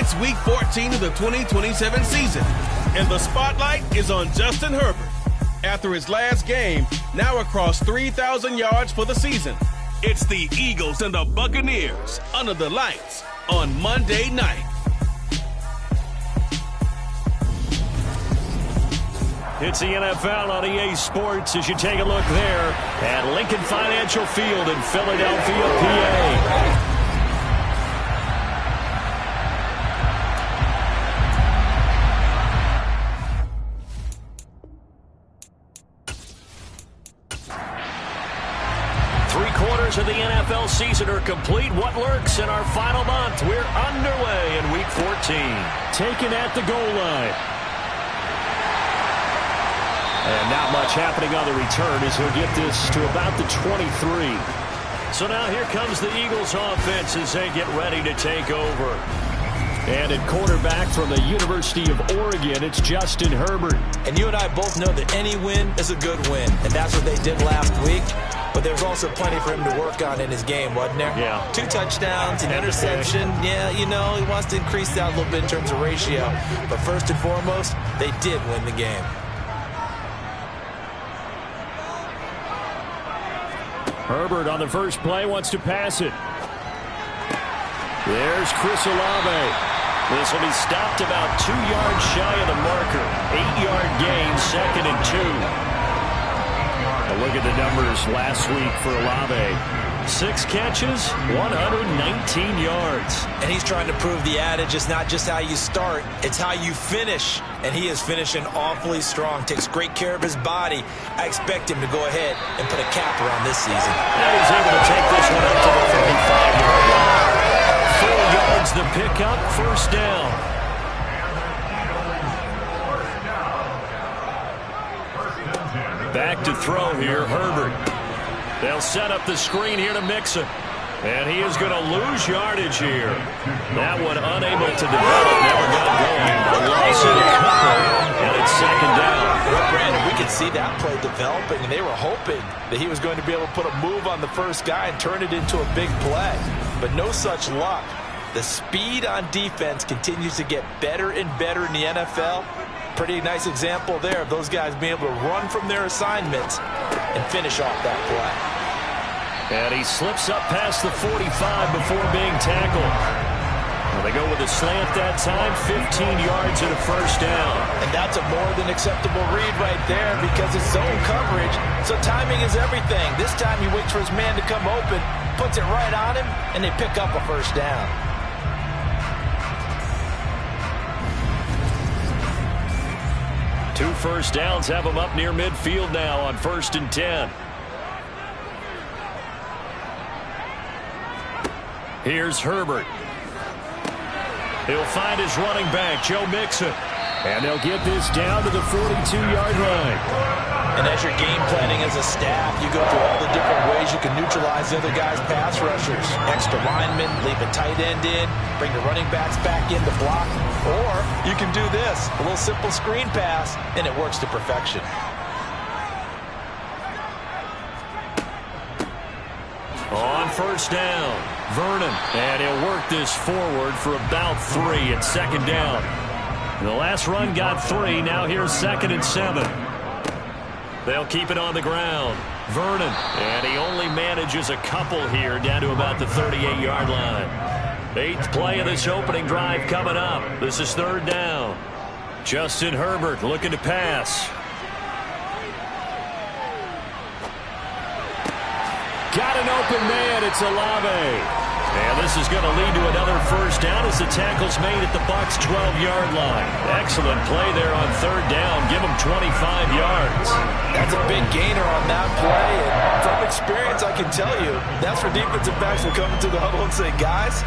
It's Week 14 of the 2027 season, and the spotlight is on Justin Herbert. After his last game, now across 3,000 yards for the season. It's the Eagles and the Buccaneers under the lights on Monday night. It's the NFL on EA Sports as you take a look there at Lincoln Financial Field in Philadelphia, PA. 3/4 of the NFL season are complete. What lurks in our final month? We're underway in Week 14. Taken at the goal line. And not much happening on the return as he'll get this to about the 23. So now here comes the Eagles offense as they get ready to take over. And at quarterback from the University of Oregon, it's Justin Herbert. And you and I both know that any win is a good win. And that's what they did last week. But there's also plenty for him to work on in his game, wasn't there? Yeah. 2 touchdowns, an interception. Yeah, you know, he wants to increase that a little bit in terms of ratio. But first and foremost, they did win the game. Herbert on the first play wants to pass it. There's Chris Olave. This will be stopped about 2 yards shy of the marker. 8-yard gain, 2nd and 2. A look at the numbers last week for Olave. 6 catches, 119 yards. And he's trying to prove the adage, it's not just how you start, it's how you finish. And he is finishing awfully strong, takes great care of his body. I expect him to go ahead and put a cap around this season. And he's able to take this one up to the 55-yard line. 4 yards the pickup, first down. Back to throw here, Herbert. They'll set up the screen here to Mixon. And he is going to lose yardage here. That one unable to develop, never got going. A loss in a couple, and it's 2nd down. Well, Brandon, we could see that play developing, and they were hoping that he was going to be able to put a move on the first guy and turn it into a big play. But no such luck. The speed on defense continues to get better and better in the NFL. Pretty nice example there of those guys being able to run from their assignments and finish off that play. And he slips up past the 45 before being tackled. Well, they go with a slant that time, 15 yards and a first down. And that's a more than acceptable read right there because it's zone coverage, so timing is everything. This time he waits for his man to come open, puts it right on him, and they pick up a first down. Two first downs have him up near midfield now on 1st and 10. Here's Herbert. He'll find his running back, Joe Mixon. And they'll get this down to the 42-yard line. And as you're game planning as a staff, you go through all the different ways you can neutralize the other guy's pass rushers. Extra linemen, leave a tight end in, bring the running backs back in to block. Or you can do this, a little simple screen pass, and it works to perfection. On first down, Vernon. And he'll work this forward for about 3 at 2nd down. The last run got 3. Now here's 2nd and 7. They'll keep it on the ground. Vernon. And he only manages a couple here down to about the 38-yard line. 8th play of this opening drive coming up. This is 3rd down. Justin Herbert looking to pass. Got an open man. It's Olave. And this is going to lead to another first down as the tackle's made at the Bucs' 12-yard line. Excellent play there on 3rd down. Give him 25 yards. That's a big gainer on that play. And from experience, I can tell you, that's where defensive backs will come into the huddle and say, guys,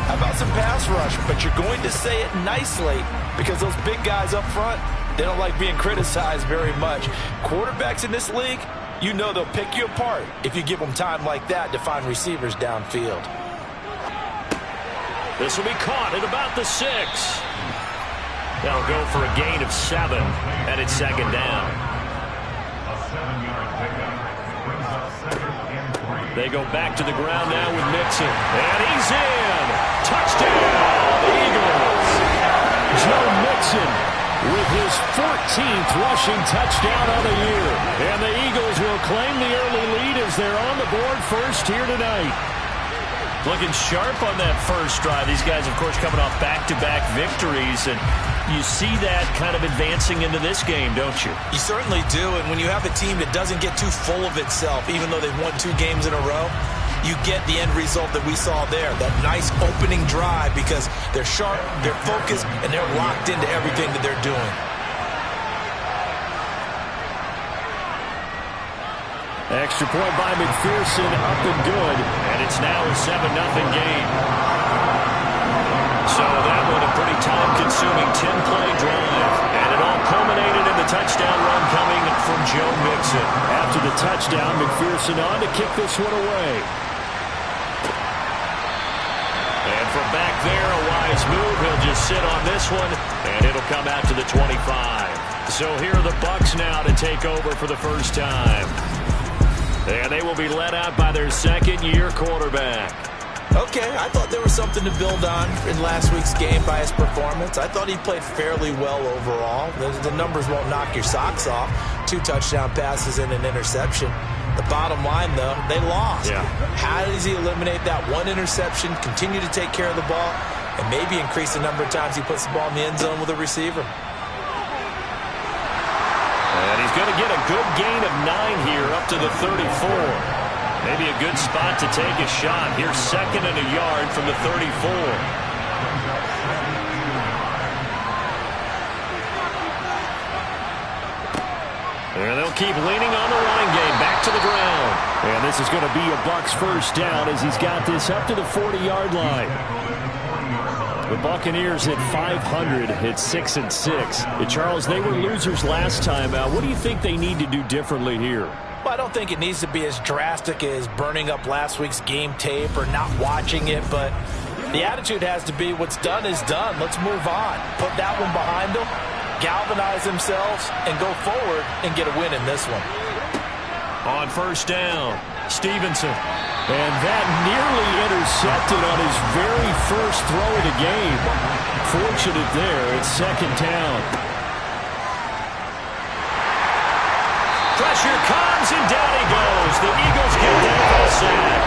how about some pass rush? But you're going to say it nicely because those big guys up front, they don't like being criticized very much. Quarterbacks in this league, you know they'll pick you apart if you give them time like that to find receivers downfield. This will be caught at about the 6. They'll go for a gain of 7, and it's 2nd down. They go back to the ground now with Mixon. And he's in. Touchdown, Eagles. Mixon with his 14th rushing touchdown on the year. And the Eagles will claim the early lead as they're on the board first here tonight. Looking sharp on that first drive. These guys, of course, coming off back-to-back victories, and you see that kind of advancing into this game, don't you? You certainly do, and when you have a team that doesn't get too full of itself, even though they've won 2 games in a row, you get the end result that we saw there, that nice opening drive, because they're sharp, they're focused, and they're locked into everything that they're doing. Extra point by McPherson, up and good, and it's now a 7-0 game. So that one a pretty time-consuming 10-play drive, and it all culminated in the touchdown run coming from Joe Mixon. After the touchdown, McPherson on to kick this one away. And from back there, a wise move. He'll just sit on this one, and it'll come out to the 25. So here are the Bucs now to take over for the first time. And they will be led out by their second-year quarterback. Okay, I thought there was something to build on in last week's game by his performance. I thought he played fairly well overall. The numbers won't knock your socks off. 2 touchdown passes and an interception. The bottom line, though, they lost. Yeah. How does he eliminate that 1 interception, continue to take care of the ball, and maybe increase the number of times he puts the ball in the end zone with a receiver? And he's going to get a good gain of 9 here up to the 34. Maybe a good spot to take a shot. Here's 2nd and a yard from the 34. And they'll keep leaning on the running game. Back to the ground. And this is going to be a Bucs first down as he's got this up to the 40-yard line. The Buccaneers at 500 at 6-6. Charles, they were losers last time out. What do you think they need to do differently here? Well, I don't think it needs to be as drastic as burning up last week's game tape or not watching it, but the attitude has to be what's done is done. Let's move on. Put that one behind them, galvanize themselves, and go forward and get a win in this one. On first down, Stevenson. And that nearly intercepted on his very first throw of the game. Fortunate there, it's 2nd down. Pressure comes, and down he goes. The Eagles get down for a sack.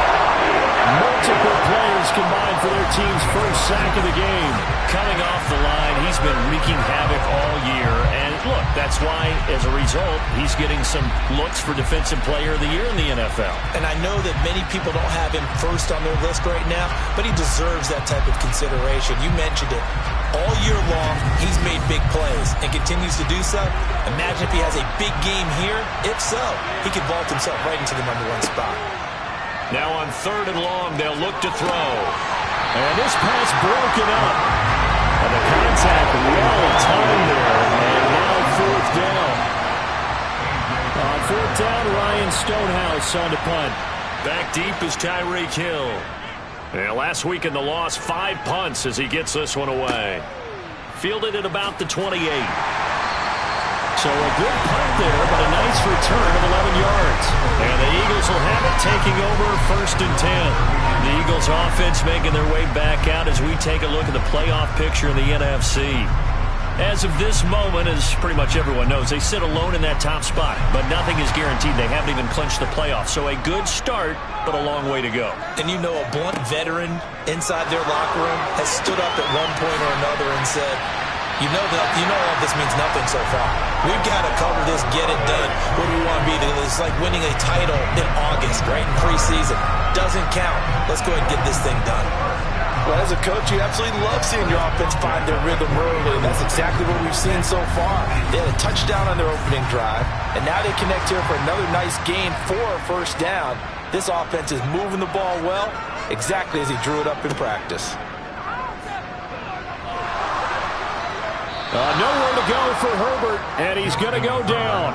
Multiple players combined for their team's first sack of the game. Coming off the line, he's been wreaking havoc all year. And look, that's why, as a result, he's getting some looks for Defensive Player of the Year in the NFL. And I know that many people don't have him first on their list right now, but he deserves that type of consideration. You mentioned it. All year long, he's made big plays and continues to do so. Imagine if he has a big game here. If so, he could vault himself right into the number 1 spot. Now on 3rd and long, they'll look to throw. And this pass broken up. And the contact well timed there. And now 4th down. On 4th down, Ryan Stonehouse on to punt. Back deep is Tyreek Hill. And last week in the loss, 5 punts as he gets this one away. Fielded at about the 28. So a good punt there, but a nice return of 11 yards. And the Eagles will have it, taking over 1st and 10. The Eagles offense making their way back out as we take a look at the playoff picture in the NFC. As of this moment, as pretty much everyone knows, they sit alone in that top spot. But nothing is guaranteed. They haven't even clinched the playoffs. So a good start, but a long way to go. And you know, a blunt veteran inside their locker room has stood up at one point or another and said, you know all this means nothing so far. We've got to cover this, get it done. What do we want to be? It's like winning a title in August, right in preseason. Doesn't count. Let's go ahead and get this thing done. Well, as a coach, you absolutely love seeing your offense find their rhythm early. And that's exactly what we've seen so far. They had a touchdown on their opening drive, and now they connect here for another nice gain for a first down. This offense is moving the ball well, exactly as he drew it up in practice. Nowhere to go for Herbert, and he's going to go down.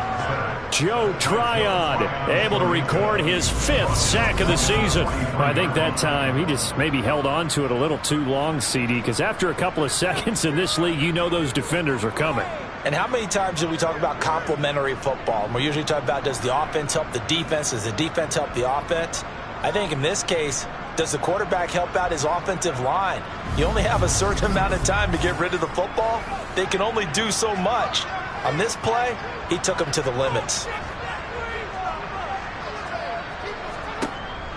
Joe Tryon able to record his 5th sack of the season. I think that time he just maybe held on to it a little too long, CD, because after a couple of seconds in this league, you know those defenders are coming. And how many times do we talk about complementary football? And we're usually talking about, does the offense help the defense? Does the defense help the offense? I think in this case, Does the quarterback help out his offensive line? You only have a certain amount of time to get rid of the football. They can only do so much. On this play, he took him to the limits.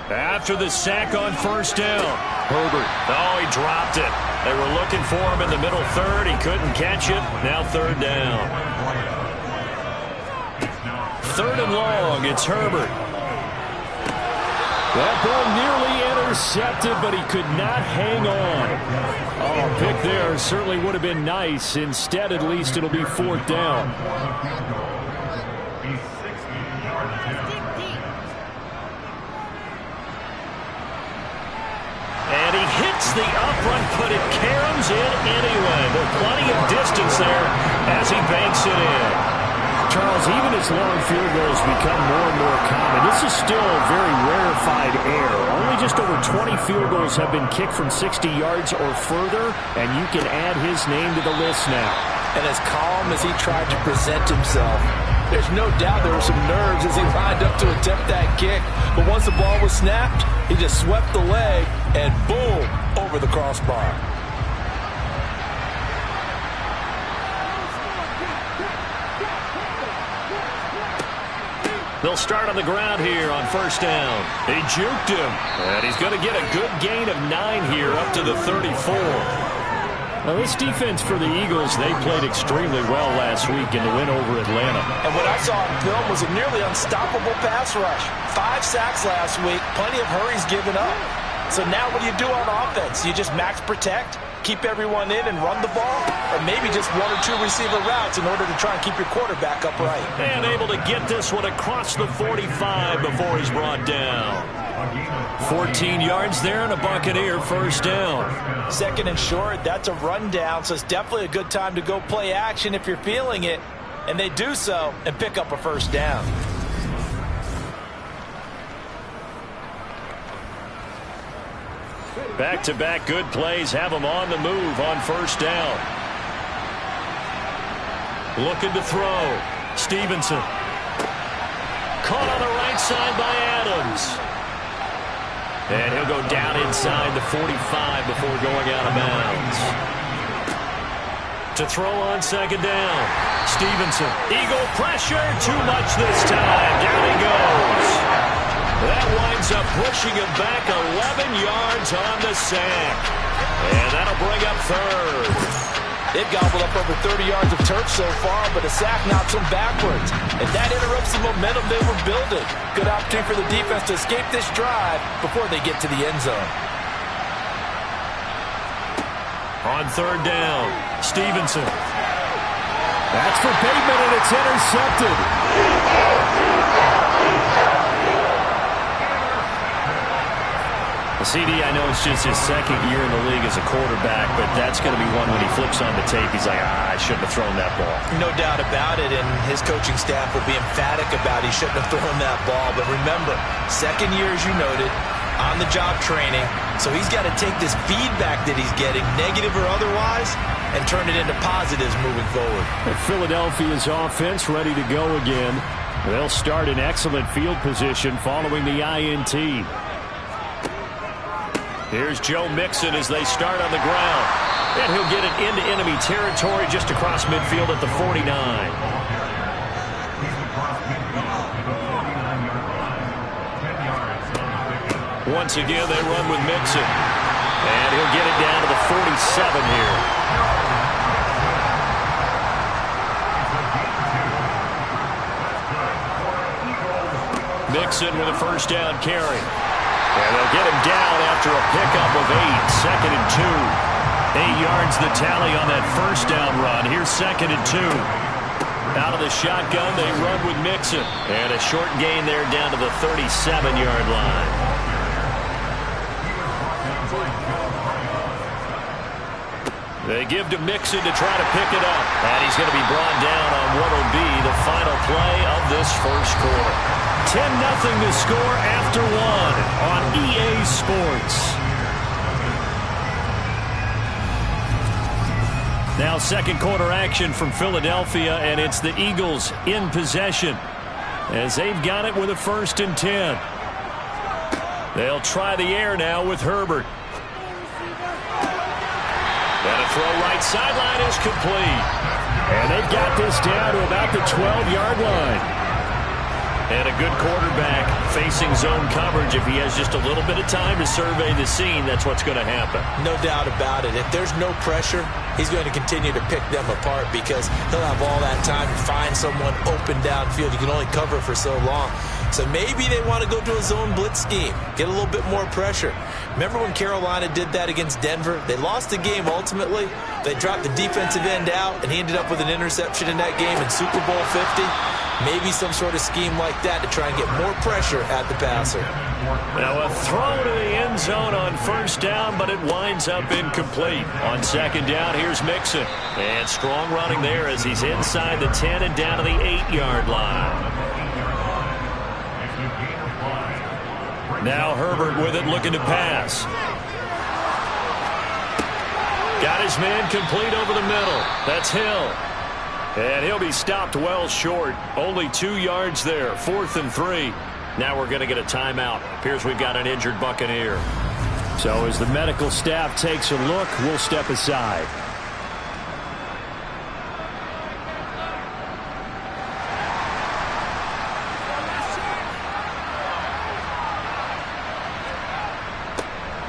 After the sack on first down, Herbert. Oh, he dropped it. They were looking for him in the middle third. He couldn't catch it. Now third down. Third and long. It's Herbert. That ball nearly intercepted, but he could not hang on. Oh, pick there certainly would have been nice. Instead, at least it'll be fourth down. And he hits the up front, but it caroms in anyway. There's plenty of distance there as he banks it in. Charles, even as long field goals become more and more common, this is still a very rarefied air. Only just over 20 field goals have been kicked from 60 yards or further, and you can add his name to the list now. And as calm as he tried to present himself, there's no doubt there were some nerves as he lined up to attempt that kick. But once the ball was snapped, he just swept the leg and boom, over the crossbar. They'll start on the ground here on first down. They juked him, and he's going to get a good gain of 9 here up to the 34. Now, this defense for the Eagles, they played extremely well last week in the win over Atlanta. And what I saw on film was a nearly unstoppable pass rush. 5 sacks last week, plenty of hurries given up. So now what do you do on offense? You just max protect, keep everyone in and run the ball, or maybe just 1 or 2 receiver routes in order to try and keep your quarterback upright. And able to get this one across the 45 before he's brought down. 14 yards there and a Buccaneer first down. Second and short, that's a rundown, so it's definitely a good time to go play action if you're feeling it. And they do so and pick up a first down. Back-to-back good plays have him on the move on first down. Looking to throw. Stevenson. Caught on the right side by Adams. And he'll go down inside the 45 before going out of bounds. To throw on second down. Stevenson. Eagle pressure. Too much this time. Down he goes. That winds up pushing him back 11 yards on the sack. And that'll bring up third. They've gobbled up over 30 yards of turf so far, but a sack knocks them backwards. And that interrupts the momentum they were building. Good opportunity for the defense to escape this drive before they get to the end zone. On third down, Stevenson. That's for Bateman, and it's intercepted. CD, I know it's just his second year in the league as a quarterback, but that's going to be one when he flips on the tape. He's like, I shouldn't have thrown that ball. No doubt about it, and his coaching staff will be emphatic about he shouldn't have thrown that ball. But remember, second year, as you noted, on-the-job training, so he's got to take this feedback that he's getting, negative or otherwise, and turn it into positives moving forward. Philadelphia's offense ready to go again. They'll start in excellent field position following the INT. Here's Joe Mixon as they start on the ground. And he'll get it into enemy territory just across midfield at the 49. Once again, they run with Mixon. And he'll get it down to the 47 here. Mixon with a first down carry. And they'll get him down after a pickup of 8. Second and 2. 8 yards the tally on that first down run. Here's second and 2. Out of the shotgun, they run with Mixon. And a short gain there down to the 37-yard line. They give to Mixon to try to pick it up. And he's going to be brought down on what will be the final play of this first quarter. 10-0 to score after 1 on EA Sports. Now second quarter action from Philadelphia, and it's the Eagles in possession as they've got it with a 1st and 10. They'll try the air now with Herbert. And a throw right sideline is complete. And they've got this down to about the 12-yard line. And a good quarterback facing zone coverage. If he has just a little bit of time to survey the scene, that's what's going to happen. No doubt about it. If there's no pressure, he's going to continue to pick them apart because he'll have all that time to find someone open downfield. You can only cover for so long. So maybe they want to go to a zone blitz scheme, get a little bit more pressure. Remember when Carolina did that against Denver? They lost the game ultimately. They dropped the defensive end out, and he ended up with an interception in that game in Super Bowl 50. Maybe some sort of scheme like that to try and get more pressure at the passer. Now a throw to the end zone on first down, but it winds up incomplete. On second down, here's Mixon. And strong running there as he's inside the 10 and down to the 8-yard line. Now Herbert with it, looking to pass. Got his man complete over the middle. That's Hill. And he'll be stopped well short. Only 2 yards there. 4th and 3. Now we're going to get a timeout. Appears we've got an injured Buccaneer. So as the medical staff takes a look, we'll step aside.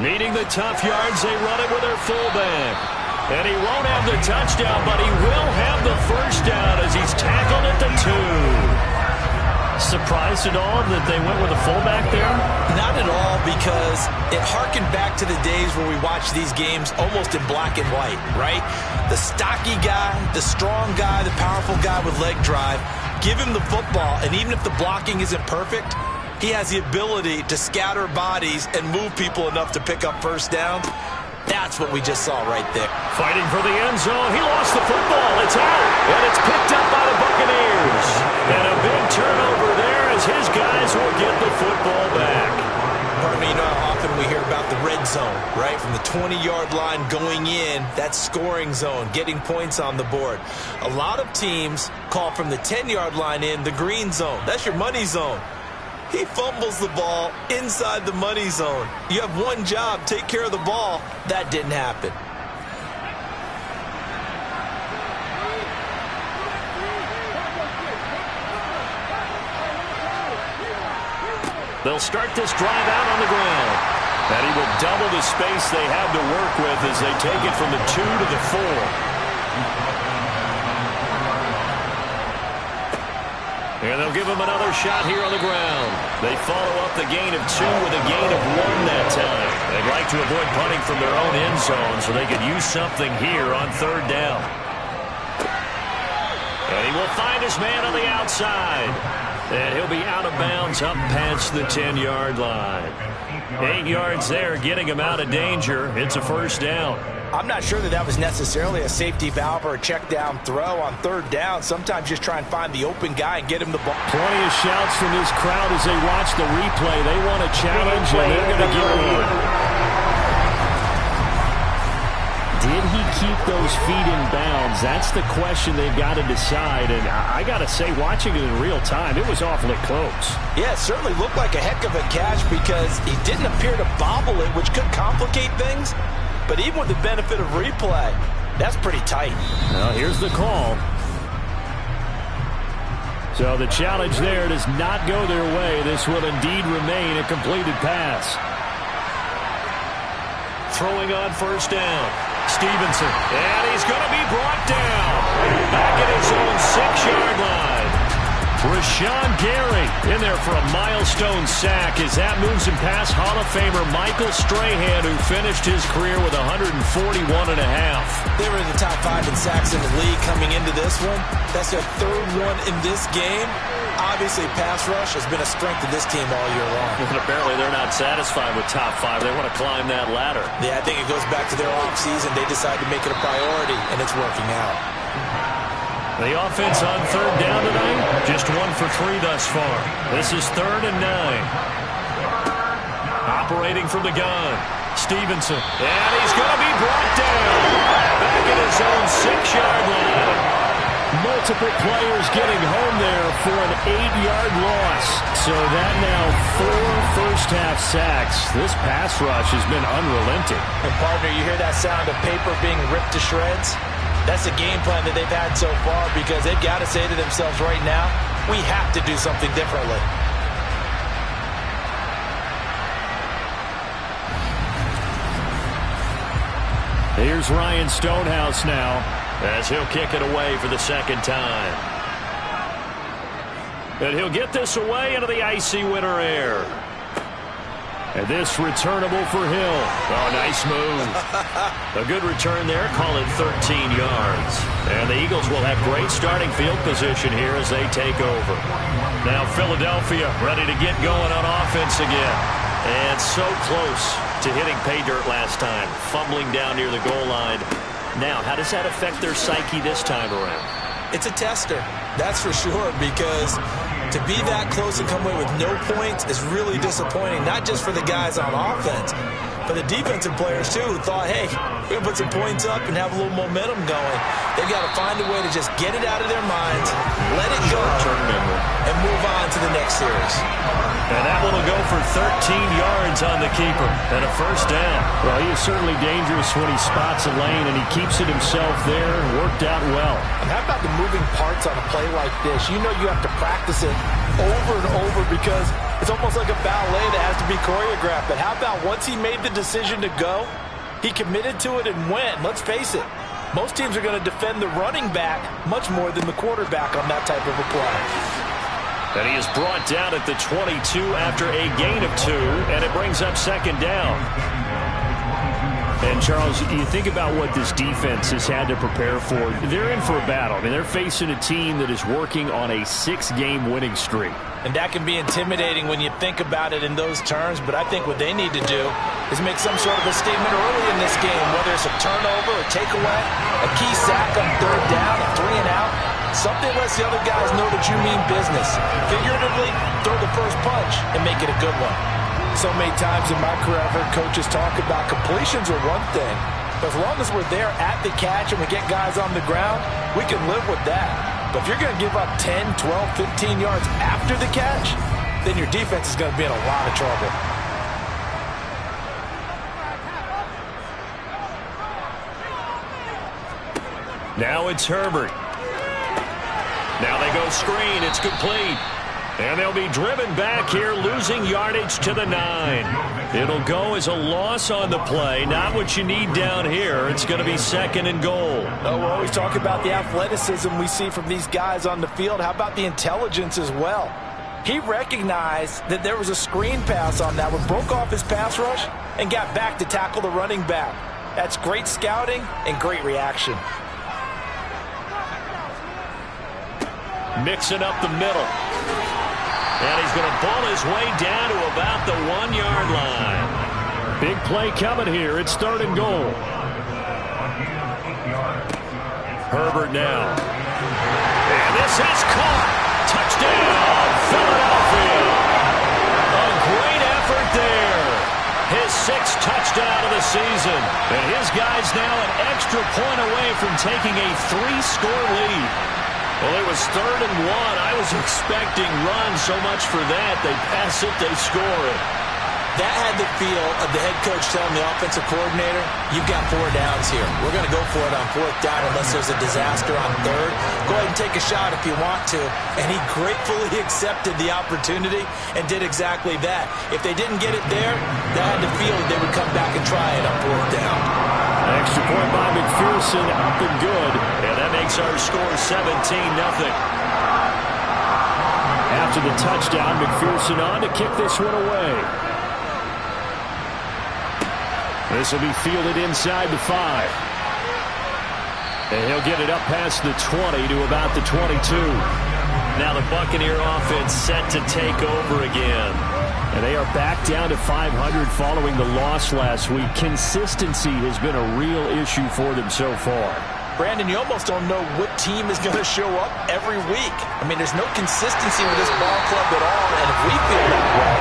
Needing the tough yards, they run it with their fullback. And he won't have the touchdown, but he will have the first down as he's tackled at the 2. Surprised at all that they went with a fullback there? Not at all, because it harkened back to the days where we watched these games almost in black and white, right? The stocky guy, the strong guy, the powerful guy with leg drive. Give him the football, and even if the blocking isn't perfect, he has the ability to scatter bodies and move people enough to pick up first down. That's what we just saw right there. Fighting for the end zone. He lost the football. It's out. And it's picked up by the Buccaneers. And a big turnover there as his guys will get the football back. Pardon me, you know how often we hear about the red zone, right? From the 20-yard line going in, that's scoring zone, getting points on the board. A lot of teams call from the 10-yard line in the green zone. That's your money zone. He fumbles the ball inside the money zone. You have one job, take care of the ball. That didn't happen. They'll start this drive out on the ground. And he will double the space they have to work with as they take it from the 2 to the 4. And they'll give him another shot here on the ground. They follow up the gain of 2 with a gain of 1 that time. They'd like to avoid punting from their own end zone so they could use something here on 3rd down. And he will find his man on the outside. And he'll be out of bounds up past the 10-yard line. 8 yards there, getting him out of danger. It's a first down. I'm not sure that was necessarily a safety valve or a check down throw on 3rd down. Sometimes just try and find the open guy and get him the ball. Plenty of shouts from this crowd as they watch the replay. They want a challenge, and they're going to get one. Did he keep those feet in bounds? That's the question they've got to decide. And I got to say, watching it in real time, it was awfully close. Yeah, it certainly looked like a heck of a catch because he didn't appear to bobble it, which could complicate things. But even with the benefit of replay, that's pretty tight. Well, here's the call. So the challenge there does not go their way. This will indeed remain a completed pass. Throwing on first down. Stevenson. And he's going to be brought down. Back at his own 6-yard line. Rashawn Gary in there for a milestone sack as that moves him past Hall of Famer Michael Strahan, who finished his career with 141.5. They were in the top 5 in sacks in the league coming into this one. That's their 3rd one in this game. Obviously, pass rush has been a strength of this team all year long. And apparently they're not satisfied with top 5. They want to climb that ladder. Yeah, I think it goes back to their offseason. They decided to make it a priority, and it's working out. The offense on 3rd down tonight, just 1 for 3 thus far. This is 3rd and 9. Operating from the gun, Stevenson. And he's going to be brought down. Back at his own 6-yard line. Multiple players getting home there for an 8-yard loss. So that now 4 first-half sacks. This pass rush has been unrelenting. And partner, you hear that sound of paper being ripped to shreds? That's the game plan that they've had so far, because they've got to say to themselves right now, we have to do something differently. Here's Ryan Stonehouse now, as he'll kick it away for the second time. And he'll get this away into the icy winter air. And this returnable for Hill. Oh, nice move. A good return there. Call it 13 yards. And the Eagles will have great starting field position here as they take over. Now Philadelphia ready to get going on offense again. And so close to hitting pay dirt last time. Fumbling down near the goal line. Now, how does that affect their psyche this time around? It's a tester, that's for sure, because to be that close and come away with no points is really disappointing, not just for the guys on offense, but the defensive players, too, who thought, hey, we're going to put some points up and have a little momentum going. They've got to find a way to just get it out of their minds, let it go, and move on to the next series. And that one will go for 13 yards on the keeper and a first down. Well, he is certainly dangerous when he spots a lane, and he keeps it himself there. Worked out well. And how about the moving parts on a play like this? You know you have to practice it over and over because it's almost like a ballet that has to be choreographed. But how about once he made the decision to go, he committed to it and went. Let's face it, most teams are going to defend the running back much more than the quarterback on that type of a play. And he is brought down at the 22 after a gain of 2, and it brings up second down. And, Charles, you think about what this defense has had to prepare for. They're in for a battle. I mean, they're facing a team that is working on a 6-game winning streak. And that can be intimidating when you think about it in those terms, but I think what they need to do is make some sort of a statement early in this game, whether it's a turnover, a takeaway, a key sack on third down, a 3-and-out. Something lets the other guys know that you mean business. Figuratively, throw the first punch and make it a good one. So many times in my career, I've heard coaches talk about completions are one thing, but as long as we're there at the catch and we get guys on the ground, we can live with that. But if you're going to give up 10, 12, 15 yards after the catch, then your defense is going to be in a lot of trouble. Now it's Herbert. Now they go screen. It's complete. And they'll be driven back here, losing yardage to the 9. It'll go as a loss on the play. Not what you need down here. It's going to be second and goal. Oh, we're always talking about the athleticism we see from these guys on the field. How about the intelligence as well? He recognized that there was a screen pass on that one, broke off his pass rush, and got back to tackle the running back. That's great scouting and great reaction. Mixing up the middle. And he's going to ball his way down to about the 1-yard line. Big play coming here. It's third and goal. Herbert now. And this is caught. Touchdown, Philadelphia. A great effort there. His 6th touchdown of the season. And his guys now an extra point away from taking a 3-score lead. Well, it was third and 1. I was expecting run so much for that. They pass it, they score it. That had the feel of the head coach telling the offensive coordinator, you've got 4 downs here. We're going to go for it on 4th down unless there's a disaster on 3rd. Go ahead and take a shot if you want to. And he gratefully accepted the opportunity and did exactly that. If they didn't get it there, they had the feel that they would come back and try it on 4th down. Extra point by McPherson, up and good. And that makes our score 17-0. After the touchdown, McPherson on to kick this one away. This will be fielded inside the 5. And he'll get it up past the 20 to about the 22. Now the Buccaneer offense set to take over again. And they are back down to 500 following the loss last week. Consistency has been a real issue for them so far. Brandon, you almost don't know what team is going to show up every week. I mean, there's no consistency with this ball club at all, and if we feel that way,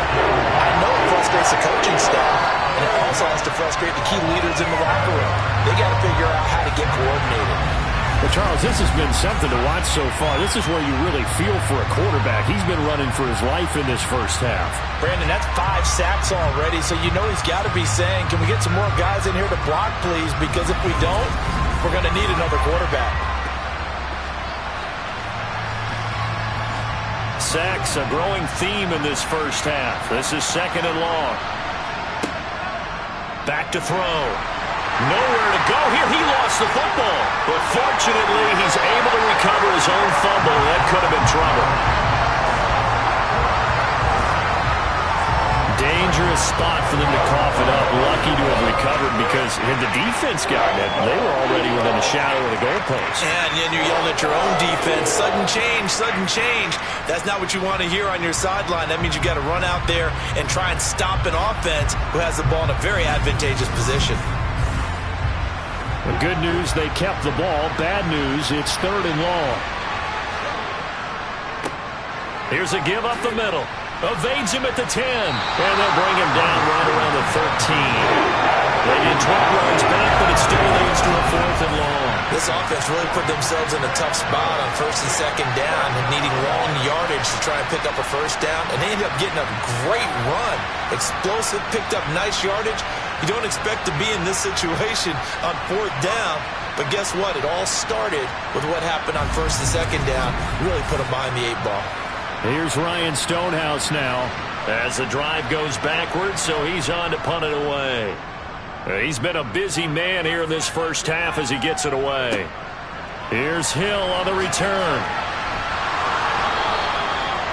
I know it frustrates the coaching staff, and it also has to frustrate the key leaders in the locker room. They got to figure out how to get coordinated. Well, Charles, this has been something to watch so far. This is where you really feel for a quarterback. He's been running for his life in this first half. Brandon, that's 5 sacks already, so you know he's got to be saying, can we get some more guys in here to block, please? Because if we don't, we're going to need another quarterback. Sacks, a growing theme in this first half. This is 2nd and long. Back to throw. Nowhere to go here. He lost the football. But fortunately, he's able to recover his own fumble. That could have been trouble. Dangerous spot for them to cough it up. Lucky to have recovered because had the defense gotten it, they were already within a shadow of the goalpost. Yeah, and then you're yelling at your own defense. Sudden change, sudden change. That's not what you want to hear on your sideline. That means you got to run out there and try and stop an offense who has the ball in a very advantageous position. The good news, they kept the ball. Bad news, it's 3rd and long. Here's a give up the middle. Evades him at the 10. And they'll bring him down right around the 13. They get 12 yards back, but it still leads to a 4th and long. This offense really put themselves in a tough spot on 1st and 2nd down and needing long yardage to try and pick up a 1st down. And they ended up getting a great run. Explosive, picked up nice yardage. You don't expect to be in this situation on 4th down. But guess what? It all started with what happened on 1st and 2nd down. Really put them behind the 8 ball. Here's Ryan Stonehouse now. As the drive goes backwards, so he's on to punt it away. He's been a busy man here in this first half as he gets it away. Here's Hill on the return.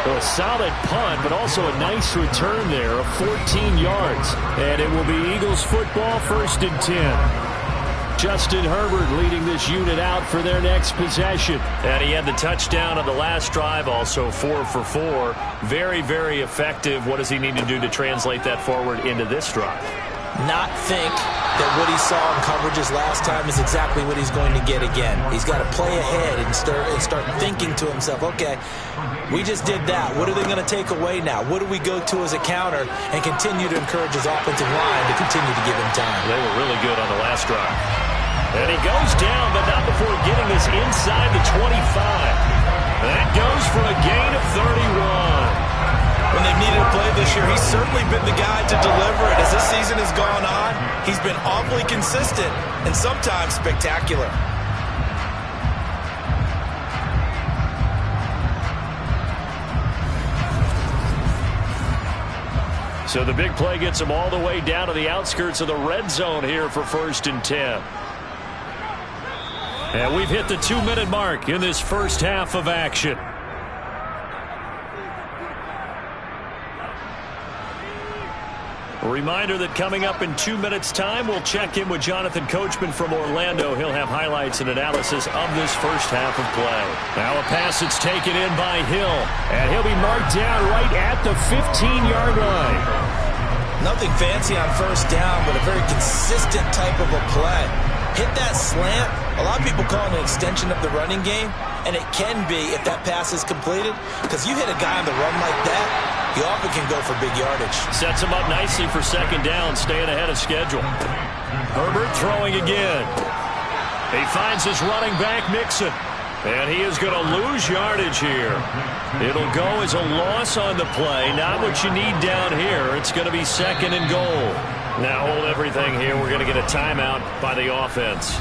A solid punt, but also a nice return there of 14 yards. And it will be Eagles football, 1st and 10. Justin Herbert leading this unit out for their next possession. And he had the touchdown on the last drive, also 4 for 4. Very, very effective. What does he need to do to translate that forward into this drive? Not think that what he saw in coverages last time is exactly what he's going to get again. He's got to play ahead and start thinking to himself, okay, we just did that. What are they going to take away now? What do we go to as a counter? And continue to encourage his offensive line to continue to give him time. They were really good on the last drive. And he goes down, but not before getting this inside the 25. That goes for a gain of 31. When they've needed a play this year, he's certainly been the guy to deliver it. As this season has gone on, he's been awfully consistent and sometimes spectacular. So the big play gets him all the way down to the outskirts of the red zone here for 1st and 10. And we've hit the 2-minute mark in this first half of action. A reminder that coming up in 2 minutes' time, we'll check in with Jonathan Coachman from Orlando. He'll have highlights and analysis of this first half of play. Now a pass that's taken in by Hill, and he'll be marked down right at the 15-yard line. Nothing fancy on 1st down, but a very consistent type of a play. Hit that slant. A lot of people call it an extension of the running game, and it can be if that pass is completed, because you hit a guy on the run like that, he often can go for big yardage. Sets him up nicely for 2nd down, staying ahead of schedule. Herbert throwing again. He finds his running back, Mixon. And he is going to lose yardage here. It'll go as a loss on the play. Not what you need down here. It's going to be 2nd and goal. Now hold everything here. We're going to get a timeout by the offense,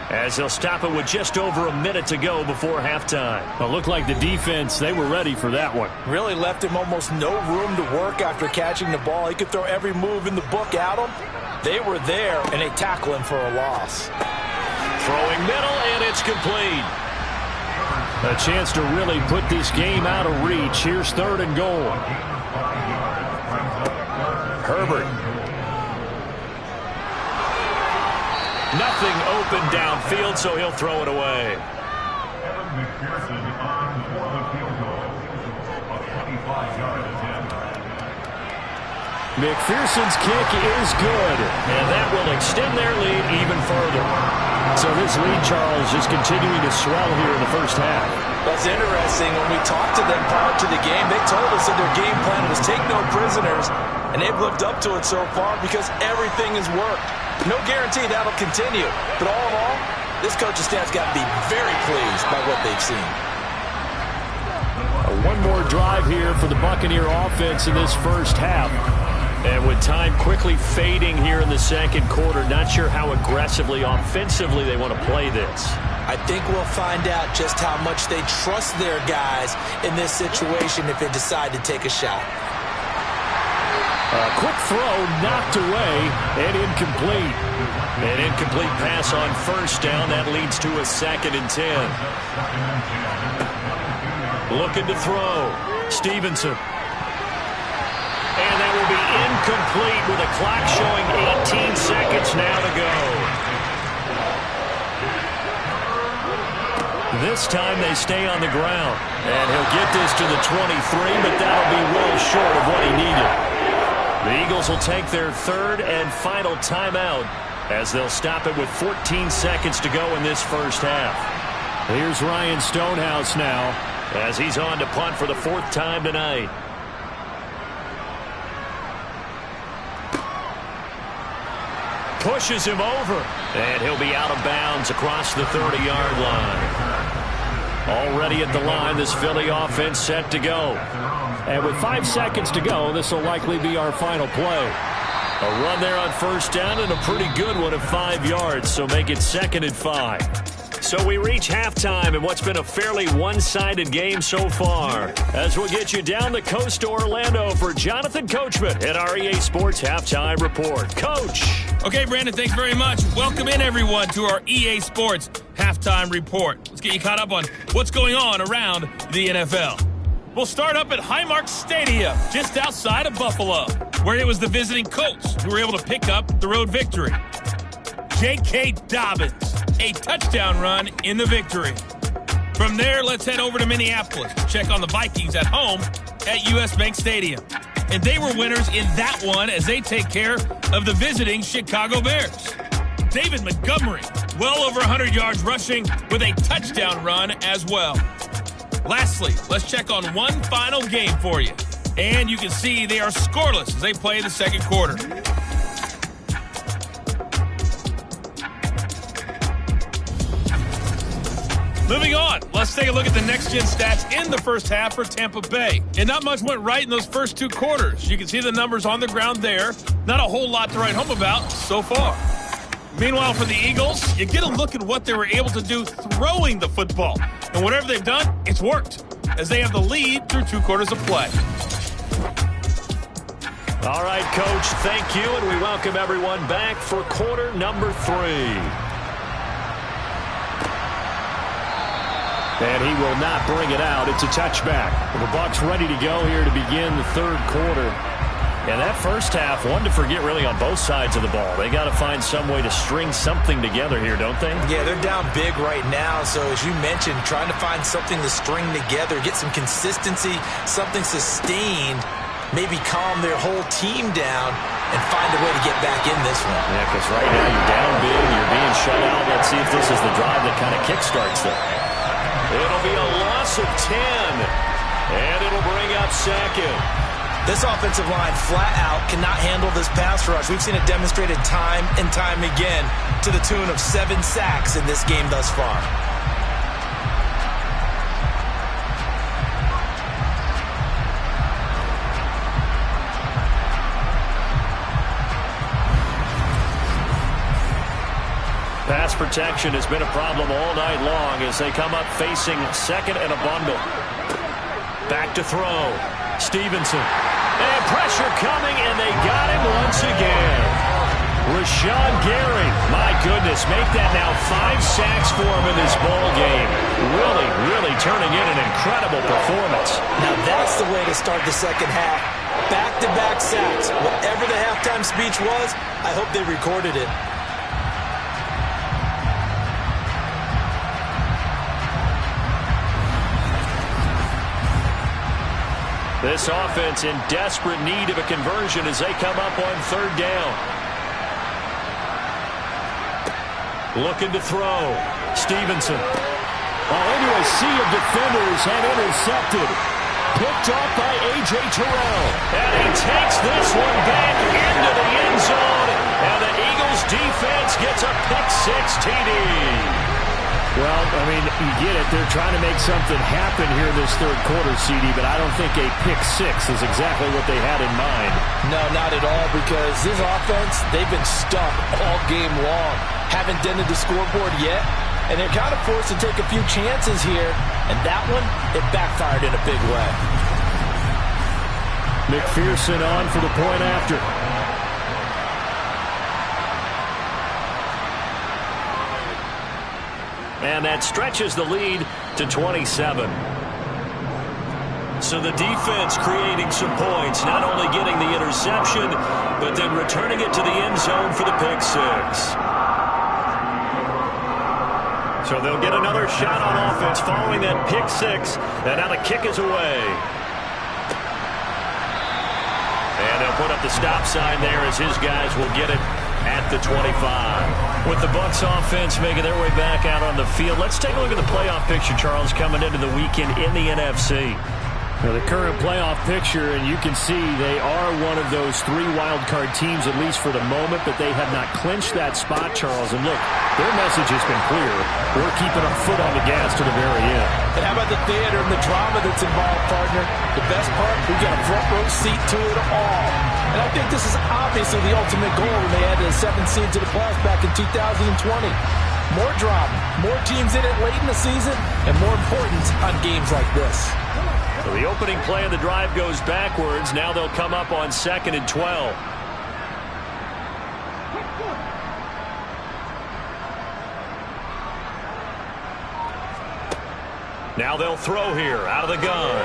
as he'll stop it with just over a minute to go before halftime. Well, looked like the defense, they were ready for that one. Really left him almost no room to work after catching the ball. He could throw every move in the book at him. They were there, and they tackle him for a loss. Throwing middle, and it's complete. A chance to really put this game out of reach. Here's 3rd and goal. Herbert. Nothing open downfield, so he'll throw it away. McPherson's kick is good. And that will extend their lead even further. So this lead, Charles, is continuing to swell here in the first half. That's interesting. When we talked to them prior to the game, they told us that their game plan was take no prisoners, and they've lived up to it so far because everything has worked. No guarantee that'll continue, but all in all, This coaching staff's got to be very pleased by what they've seen. One more drive here for the Buccaneer offense in this first half. And with time quickly fading here in the second quarter, not sure how aggressively, offensively they want to play this. I think we'll find out just how much they trust their guys in this situation if they decide to take a shot. A quick throw knocked away and incomplete. An incomplete pass on first down. That leads to a 2nd and 10. Looking to throw. Stevenson. And that will be incomplete with a clock showing 18 seconds now to go. This time they stay on the ground. And he'll get this to the 23, but that'll be well short of what he needed. The Eagles will take their 3rd and final timeout as they'll stop it with 14 seconds to go in this first half. Here's Ryan Stonehouse now as he's on to punt for the 4th time tonight. Pushes him over, and he'll be out of bounds across the 30-yard line. Already at the line, this Philly offense set to go. And with 5 seconds to go, this will likely be our final play. A run there on first down and a pretty good one of 5 yards, so make it 2nd and 5. So we reach halftime in what's been a fairly one-sided game so far. As we'll get you down the coast to Orlando for Jonathan Coachman at our EA Sports Halftime Report. Coach. Okay, Brandon, thanks very much. Welcome in, everyone, to our EA Sports Halftime Report. Let's get you caught up on what's going on around the NFL. We'll start up at Highmark Stadium, just outside of Buffalo, where it was the visiting Colts who were able to pick up the road victory. J.K. Dobbins, a touchdown run in the victory. From there, let's head over to Minneapolis to check on the Vikings at home at U.S. Bank Stadium. And they were winners in that one as they take care of the visiting Chicago Bears. David Montgomery, well over 100 yards rushing with a touchdown run as well. Lastly, let's check on one final game for you. And you can see they are scoreless as they play the second quarter. Moving on, let's take a look at the next-gen stats in the first half for Tampa Bay. And not much went right in those first 2 quarters. You can see the numbers on the ground there. Not a whole lot to write home about so far. Meanwhile, for the Eagles, you get a look at what they were able to do throwing the football. And whatever they've done, it's worked, as they have the lead through 2 quarters of play. All right, Coach, thank you, and we welcome everyone back for quarter number 3. And he will not bring it out. It's a touchback. The Bucs ready to go here to begin the 3rd quarter. And that first half, one to forget really on both sides of the ball. They got to find some way to string something together here, don't they? Yeah, they're down big right now. So as you mentioned, trying to find something to string together, get some consistency, something sustained, maybe calm their whole team down and find a way to get back in this one. Yeah, because right now you're down big, you're being shut out. Let's see if this is the drive that kind of kickstarts them. It'll be a loss of 10, and it'll bring up 2nd. This offensive line flat out cannot handle this pass rush. We've seen it demonstrated time and time again to the tune of 7 sacks in this game thus far. Pass protection has been a problem all night long as they come up facing 2nd and a bundle. Back to throw. Stevenson. And pressure coming, and they got him once again. Rashawn Gary, my goodness, make that now 5 sacks for him in this ball game. Really turning in an incredible performance. Now that's the way to start the second half. Back-to-back sacks. Whatever the halftime speech was, I hope they recorded it. This offense in desperate need of a conversion as they come up on 3rd down. Looking to throw. Stevenson. Into a sea of defenders and intercepted. Picked off by A.J. Terrell. And he takes this one back into the end zone. And the Eagles defense gets a pick 6 TD. Well, I mean, you get it. They're trying to make something happen here this third quarter, CD, but I don't think a pick six is exactly what they had in mind. No, not at all, because this offense, they've been stuck all game long. Haven't dented the scoreboard yet, and they're kind of forced to take a few chances here, and that one, it backfired in a big way. McPherson on for the point after. And that stretches the lead to 27. So the defense creating some points, not only getting the interception, but then returning it to the end zone for the pick six. So they'll get another shot on offense following that pick six, and now the kick is away. And they'll put up the stop sign there as his guys will get it at the 25. With the Bucs offense making their way back out on the field, let's take a look at the playoff picture, Charles, coming into the weekend in the NFC. Now, the current playoff picture, and you can see they are one of those three wild card teams, at least for the moment, but they have not clinched that spot, Charles. And look, their message has been clear. We're keeping our foot on the gas to the very end. And how about the theater and the drama that's involved, partner? The best part, we've got a front row seat to it all. And I think this is obviously the ultimate goal when they added a 7th seed to the playoffs back in 2020. More drama, more teams in it late in the season, and more importance on games like this. So the opening play of the drive goes backwards. Now they'll come up on 2nd and 12. Now they'll throw here out of the gun.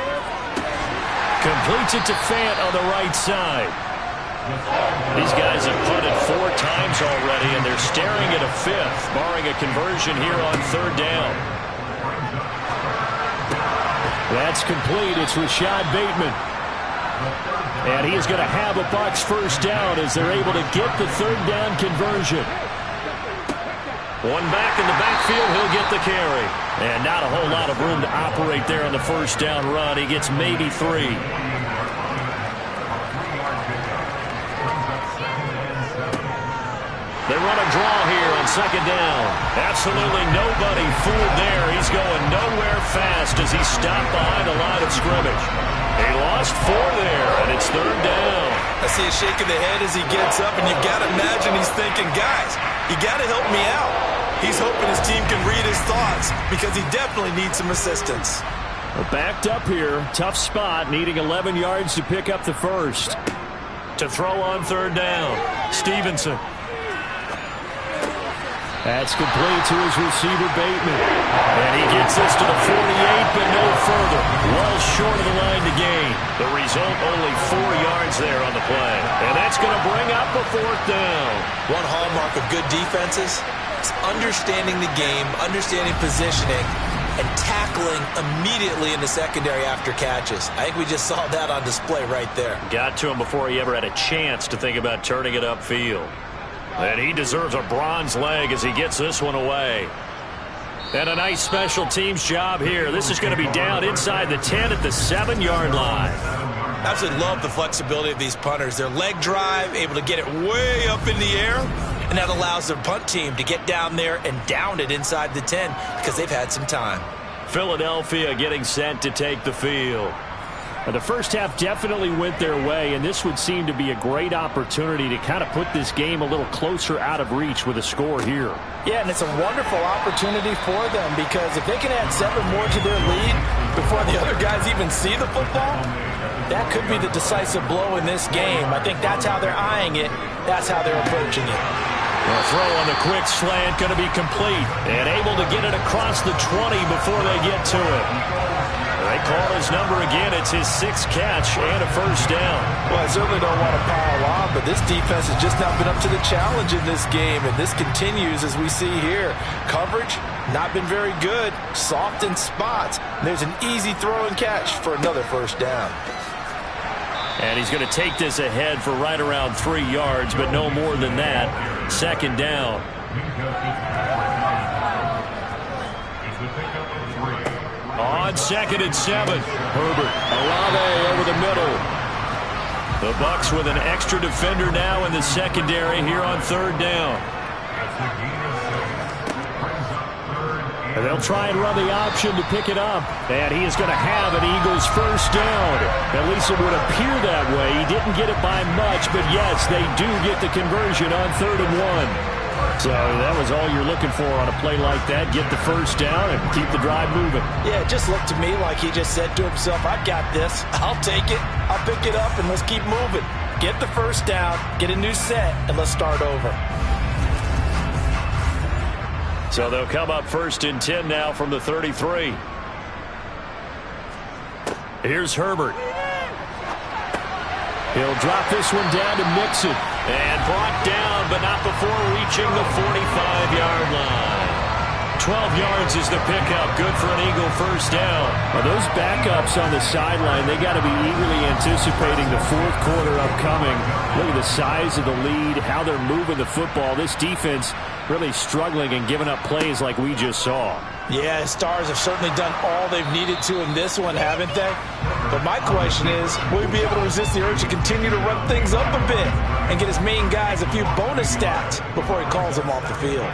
Completes it to Fant on the right side. These guys have punted 4 times already, and they're staring at a 5th, barring a conversion here on 3rd down. That's complete. It's Rashad Bateman. And he is going to have a Bucs first down as they're able to get the 3rd down conversion. One back in the backfield, he'll get the carry. And not a whole lot of room to operate there on the first down run. He gets maybe 3. They run a draw here on 2nd down. Absolutely nobody fooled there. He's going nowhere fast as he stopped behind the line of scrimmage. He lost 4 there, and it's 3rd down. I see a shake of the head as he gets up, and you've got to imagine he's thinking, guys, you got to help me out. He's hoping his team can read his thoughts because he definitely needs some assistance. We're backed up here. Tough spot, needing 11 yards to pick up the first. To throw on 3rd down, Stevenson. That's complete to his receiver, Bateman. And he gets this to the 48, but no further. Well short of the line to gain. The result, only 4 yards there on the play. And that's going to bring up a 4th down. One hallmark of good defenses is understanding the game, understanding positioning, and tackling immediately in the secondary after catches. I think we just saw that on display right there. Got to him before he ever had a chance to think about turning it upfield. And he deserves a bronze leg as he gets this one away. And a nice special teams job here. This is going to be down inside the 10 at the 7-yard line. Absolutely love the flexibility of these punters. Their leg drive, able to get it way up in the air, and that allows their punt team to get down there and down it inside the 10 because they've had some time. Philadelphia getting set to take the field. The first half definitely went their way, and this would seem to be a great opportunity to kind of put this game a little closer out of reach with a score here. Yeah, and it's a wonderful opportunity for them because if they can add 7 more to their lead before the other guys even see the football, that could be the decisive blow in this game. I think that's how they're eyeing it. That's how they're approaching it. The throw on the quick slant going to be complete and able to get it across the 20 before they get to it. They call his number again. It's his 6th catch and a first down. Well, I certainly don't want to pile on, but this defense has just not been up to the challenge in this game, and this continues as we see here. Coverage, not been very good. Soft in spots. And there's an easy throw and catch for another first down. And he's going to take this ahead for right around 3 yards, but no more than that. 2nd down. On 2nd and 7, Herbert, Olave over the middle. The Bucs with an extra defender now in the secondary here on 3rd down. And they'll try and run the option to pick it up. And he is going to have an Eagles first down. At least it would appear that way. He didn't get it by much, but yes, they do get the conversion on 3rd and 1. So that was all you're looking for on a play like that. Get the first down and keep the drive moving. Yeah, it just looked to me like he just said to himself, I've got this. I'll take it. I'll pick it up, and let's keep moving. Get the first down, get a new set, and let's start over. So they'll come up 1st and 10 now from the 33. Here's Herbert. He'll drop this one down to Mixon. And brought down, but not before reaching the 45-yard line. 12 yards is the pickup. Good for an Eagle first down. Well, those backups on the sideline, they got to be eagerly anticipating the 4th quarter upcoming. Look at the size of the lead, how they're moving the football. This defense really struggling and giving up plays like we just saw. Yeah, Stars have certainly done all they've needed to in this one, haven't they? But my question is, will he be able to resist the urge to continue to run things up a bit and get his main guys a few bonus stats before he calls them off the field?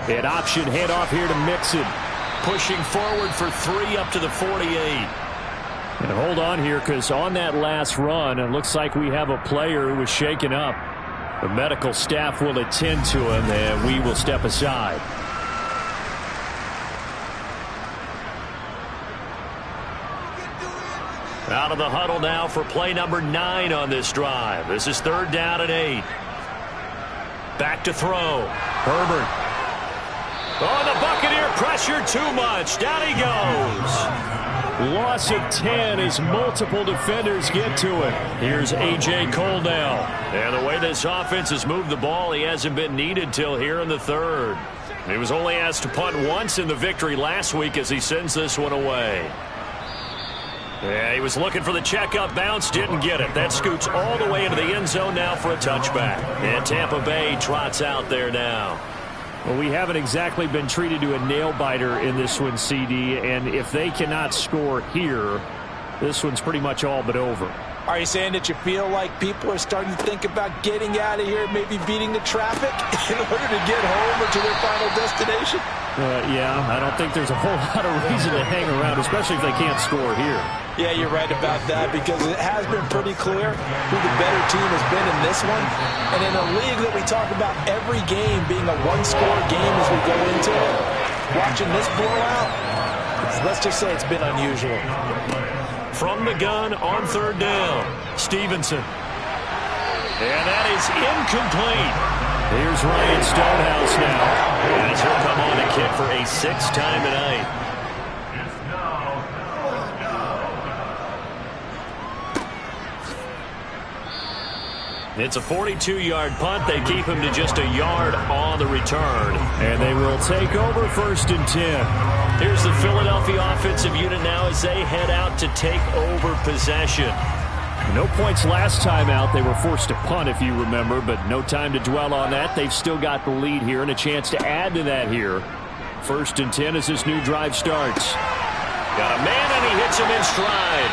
An option handoff here to Mixon. Pushing forward for 3 up to the 48. And hold on here, because on that last run, it looks like we have a player who was shaken up. The medical staff will attend to him, and we will step aside. Out of the huddle now for play number 9 on this drive. This is 3rd down and 8. Back to throw. Herbert. Oh, the Buccaneer pressure too much. Down he goes. Loss of 10 as multiple defenders get to it. Here's A.J. Cole now. And the way this offense has moved the ball, he hasn't been needed till here in the 3rd. He was only asked to punt once in the victory last week as he sends this one away. Yeah, he was looking for the checkup bounce, didn't get it. That scoots all the way into the end zone now for a touchback. And Tampa Bay trots out there now. Well, we haven't exactly been treated to a nail-biter in this one, CD, and if they cannot score here, this one's pretty much all but over. Are you saying that you feel like people are starting to think about getting out of here, maybe beating the traffic in order to get home or to their final destination? Yeah, I don't think there's a whole lot of reason to hang around, especially if they can't score here. Yeah, you're right about that, because it has been pretty clear who the better team has been in this one. And in a league that we talk about every game being a one-score game as we go into it, watching this blowout, let's just say it's been unusual. From the gun on 3rd down, Stevenson. And that is incomplete. Here's Ryan Stonehouse now. As he'll come on to kick for a 6th time tonight. It's a 42-yard punt. They keep him to just a yard on the return. And they will take over 1st and 10. Here's the Philadelphia offensive unit now as they head out to take over possession. No points last time out. They were forced to punt, if you remember, but no time to dwell on that. They've still got the lead here and a chance to add to that here. 1st and 10 as this new drive starts. Got a man, and he hits him in stride.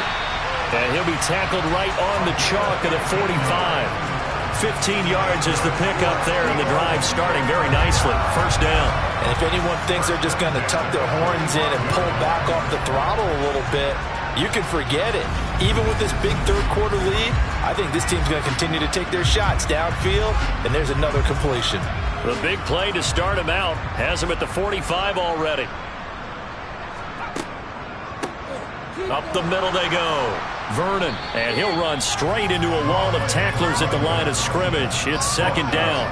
And he'll be tackled right on the chalk of the 45. 15 yards is the pickup there, and the drive starting very nicely. 1st down. And if anyone thinks they're just going to tuck their horns in and pull back off the throttle a little bit, you can forget it. Even with this big 3rd quarter lead, I think this team's going to continue to take their shots downfield, and there's another completion. The big play to start him out has him at the 45 already. Up the middle they go. Vernon, and he'll run straight into a wall of tacklers at the line of scrimmage. It's 2nd down.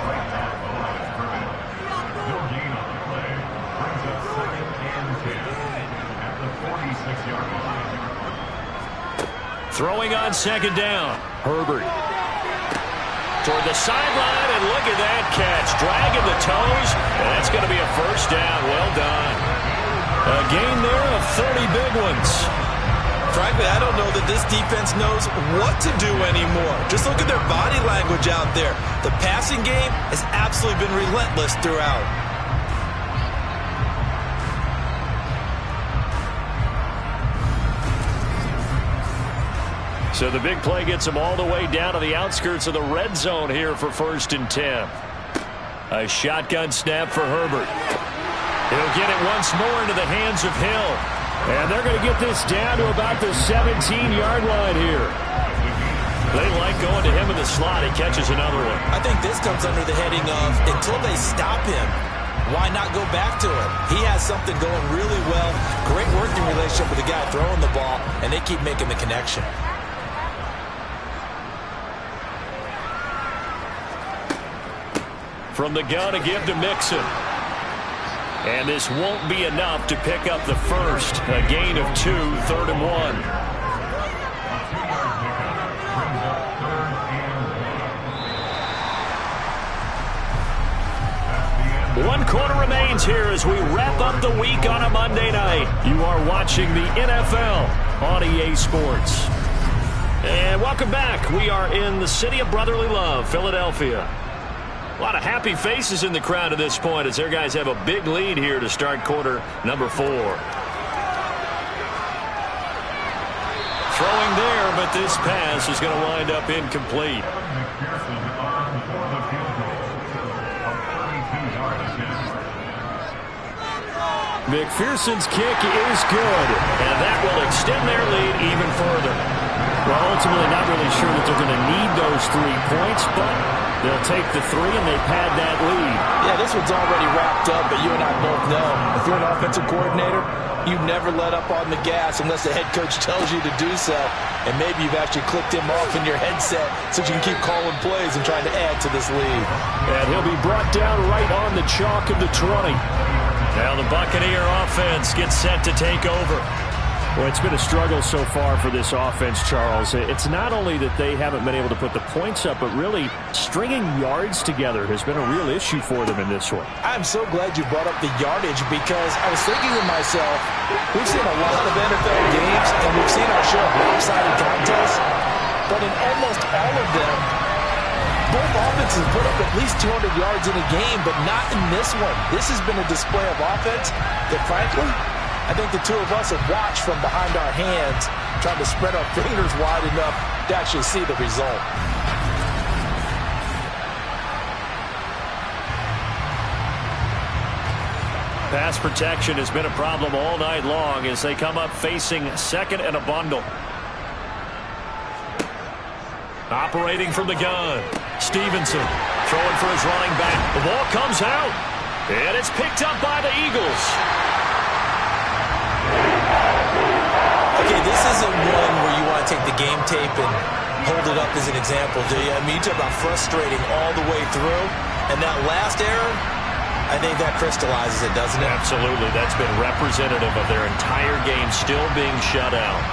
Throwing on 2nd down. Herbert. Toward the sideline, and look at that catch. Dragging the toes, and that's going to be a 1st down. Well done. A gain there of 30 big ones. Frankly, I don't know that this defense knows what to do anymore. Just look at their body language out there. The passing game has absolutely been relentless throughout. So the big play gets them all the way down to the outskirts of the red zone here for 1st and 10. A shotgun snap for Herbert. He'll get it once more into the hands of Hill. And they're going to get this down to about the 17-yard line here. They like going to him in the slot. He catches another one. I think this comes under the heading of until they stop him, why not go back to it? He has something going really well. Great working relationship with the guy throwing the ball, and they keep making the connection. From the gun, a give to Mixon. And this won't be enough to pick up the first. A gain of 2, 3rd and 1. One quarter remains here as we wrap up the week on a Monday night. You are watching the NFL on EA Sports. And welcome back. We are in the city of brotherly love, Philadelphia. A lot of happy faces in the crowd at this point as their guys have a big lead here to start quarter number 4. Throwing there, but this pass is going to wind up incomplete. McPherson's kick is good. And that will extend their lead even further. Well, ultimately not really sure that they're going to need those 3 points, but they'll take the 3 and they pad that lead. Yeah, this one's already wrapped up, but you and I both know if you're an offensive coordinator, you never let up on the gas unless the head coach tells you to do so. And maybe you've actually clicked him off in your headset so you can keep calling plays and trying to add to this lead. And he'll be brought down right on the chalk of the 20. Now the Buccaneer offense gets set to take over. Well, it's been a struggle so far for this offense, Charles. It's not only that they haven't been able to put the points up, but really stringing yards together has been a real issue for them in this one. I'm so glad you brought up the yardage because I was thinking to myself, we've seen a lot of NFL games and we've seen our share of lopsided contests, but in almost all of them, both offenses put up at least 200 yards in a game, but not in this one. This has been a display of offense that, frankly, I think the two of us have watched from behind our hands, trying to spread our fingers wide enough to actually see the result. Pass protection has been a problem all night long as they come up facing second and a bundle. Operating from the gun, Stevenson throwing for his running back. The ball comes out, and it's picked up by the Eagles. Okay, this isn't one where you want to take the game tape and hold it up as an example, do you? I mean, you talk about frustrating all the way through, and that last error, I think that crystallizes it, doesn't it? Absolutely. That's been representative of their entire game still being shut out.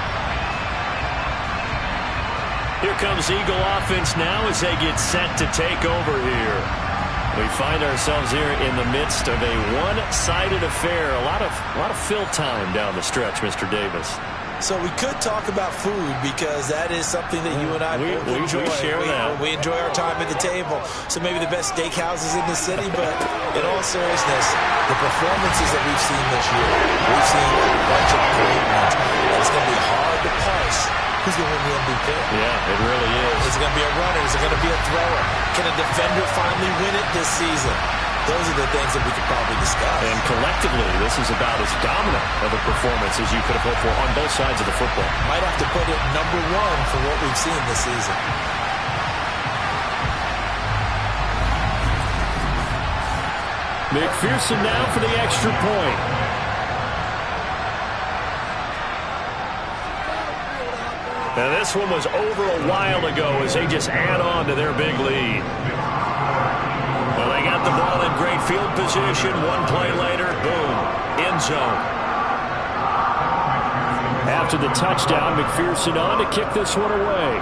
Here comes Eagle offense now as they get set to take over here. We find ourselves here in the midst of a one-sided affair. A lot of fill time down the stretch, Mr. Davis. So we could talk about food because that is something that you and I both enjoy. We enjoy our time at the table. So maybe the best steakhouses in the city, but in all seriousness, the performances that we've seen this year, we've seen a bunch of great ones. And it's going to be hard to parse who's going to win the MVP. Yeah, it really is. Is it going to be a runner? Is it going to be a thrower? Can a defender finally win it this season? Those are the things that we could probably discuss. And collectively, this is about as dominant of a performance as you could have hoped for on both sides of the football. Might have to put it number 1 for what we've seen this season. McPherson now for the extra point. And this one was over a while ago as they just add on to their big lead. Well, they got the ball in great field position. One play later, boom, end zone. After the touchdown, McPherson on to kick this one away.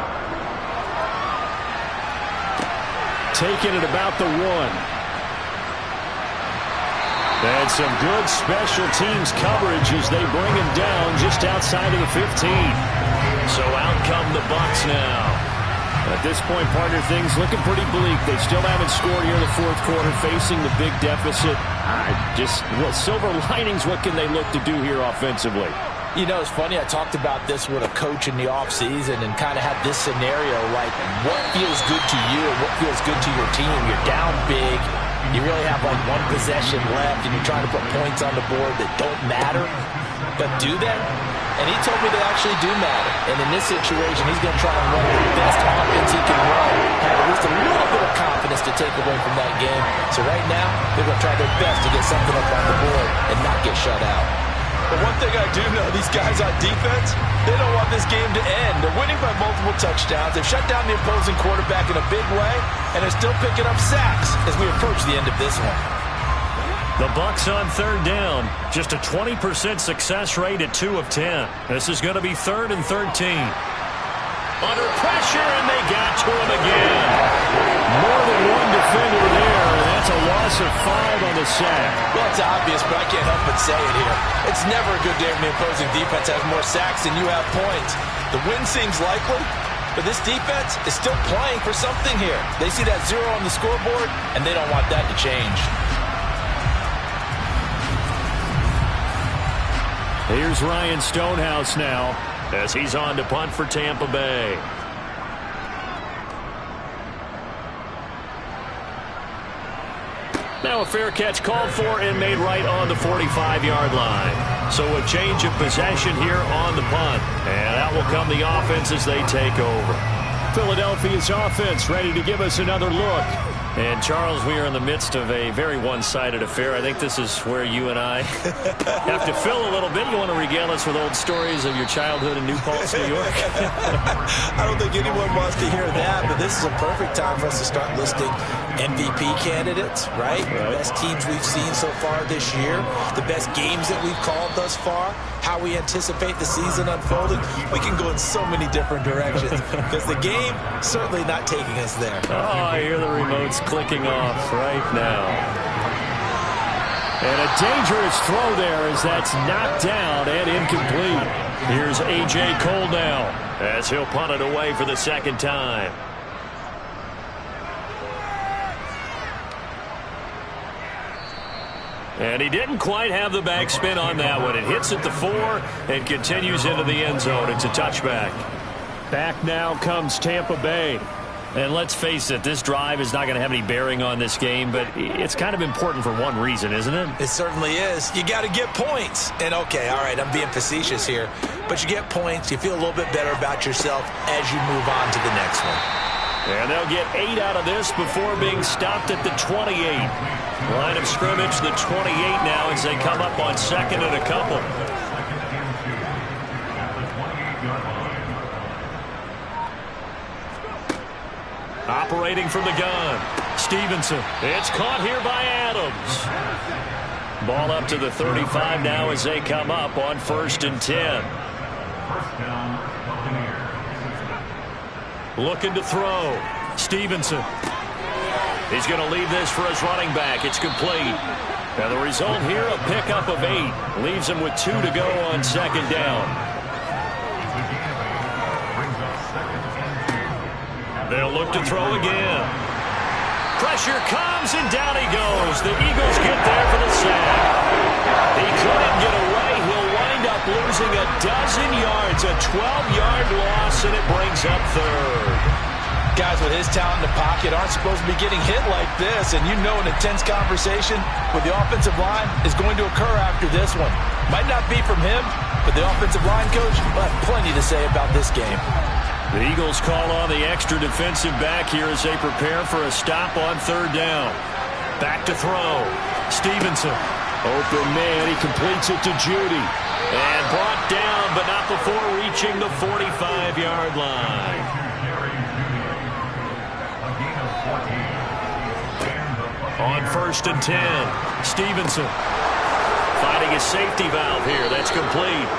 Taking it about the 1. And some good special teams coverage as they bring him down just outside of the 15. So out come the Bucs now. At this point, partner, things looking pretty bleak. They still haven't scored here in the 4th quarter, facing the big deficit. Silver linings, what can they look to do here offensively? You know, it's funny, I talked about this with a coach in the offseason and kind of had this scenario, like what feels good to you and what feels good to your team. You're down big, you really have like one possession left and you're trying to put points on the board that don't matter. But do they? And he told me they actually do matter. And in this situation, he's going to try and run the best offense he can run. Have at least a little bit of confidence to take away from that game. So right now, they're going to try their best to get something up on the board and not get shut out. But one thing I do know, these guys on defense, they don't want this game to end. They're winning by multiple touchdowns. They've shut down the opposing quarterback in a big way, and they're still picking up sacks as we approach the end of this one. The Bucs on third down. Just a 20% success rate at 2 of 10. This is going to be 3rd and 13. Under pressure, and they got to him again. More than one defender there, and that's a loss of 5 on the sack. Well, it's obvious, but I can't help but say it here. It's never a good day when the opposing defense has more sacks than you have points. The win seems likely, but this defense is still playing for something here. They see that 0 on the scoreboard, and they don't want that to change. Here's Ryan Stonehouse now as he's on to punt for Tampa Bay. Now a fair catch called for and made right on the 45-yard line. So a change of possession here on the punt. And out will come the offense as they take over. Philadelphia's offense ready to give us another look. And, Charles, we are in the midst of a very one-sided affair. I think this is where you and I have to fill a little bit. You want to regale us with old stories of your childhood in New Paltz, New York? I don't think anyone wants to hear that, but this is a perfect time for us to start listing MVP candidates, right? Best teams we've seen so far this year, the best games that we've called thus far, how we anticipate the season unfolding. We can go in so many different directions because the game certainly not taking us there. Oh, I hear the remotes clicking off right now. And a dangerous throw there as that's knocked down and incomplete. Here's A.J. Cole now as he'll punt it away for the second time. And he didn't quite have the backspin on that one. It hits at the 4 and continues into the end zone. It's a touchback. Back now comes Tampa Bay. And let's face it, this drive is not going to have any bearing on this game, but it's kind of important for one reason, isn't it? It certainly is. You got to get points. And, okay, all right, I'm being facetious here, but you get points, you feel a little bit better about yourself as you move on to the next one. And they'll get 8 out of this before being stopped at the 28. Line of scrimmage, the 28 now as they come up on 2nd and a couple. Operating from the gun, Stevenson. It's caught here by Adams. Ball up to the 35 now as they come up on 1st and 10. Looking to throw. Stevenson. He's going to leave this for his running back. It's complete. Now the result here, a pickup of 8. Leaves him with 2 to go on 2nd down. They'll look to throw again. Pressure comes, and down he goes. The Eagles get there for the sack. He couldn't get away. He'll wind up losing a dozen yards, a 12-yard loss, and it brings up 3rd. Guys with his talent in the pocket aren't supposed to be getting hit like this, and you know an intense conversation with the offensive line is going to occur after this one. Might not be from him, but the offensive line coach will have plenty to say about this game. The Eagles call on the extra defensive back here as they prepare for a stop on 3rd down. Back to throw. Stevenson. Open man. He completes it to Judy. And brought down, but not before reaching the 45-yard line. On 1st and 10, Stevenson finding his safety valve here. That's complete.